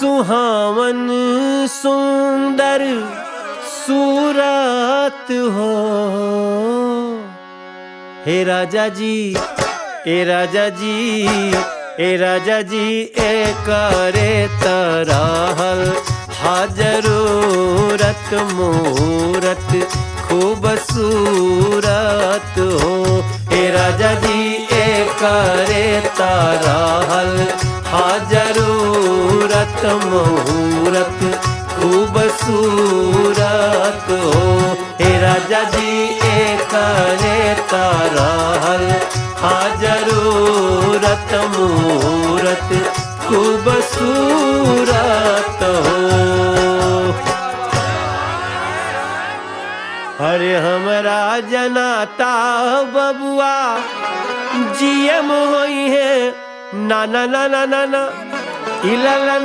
सुहावन सुंदर सूरत हो। हे राजा जी, ए राजा जी, ए राजा जी, ए करे तराहल हाजरूरत मूरत खूबसूरत हो। ए राजा जी, ए करे तराहल हाजरूरत मूरत खूबसूरत हो। हे राजा जी, ए करे तराहल हाजरूरत मूरत खूबसूरत हो। अरे हमरा जनाता बबुआ जीएम होई है ना ना ना ना ना ना इला ना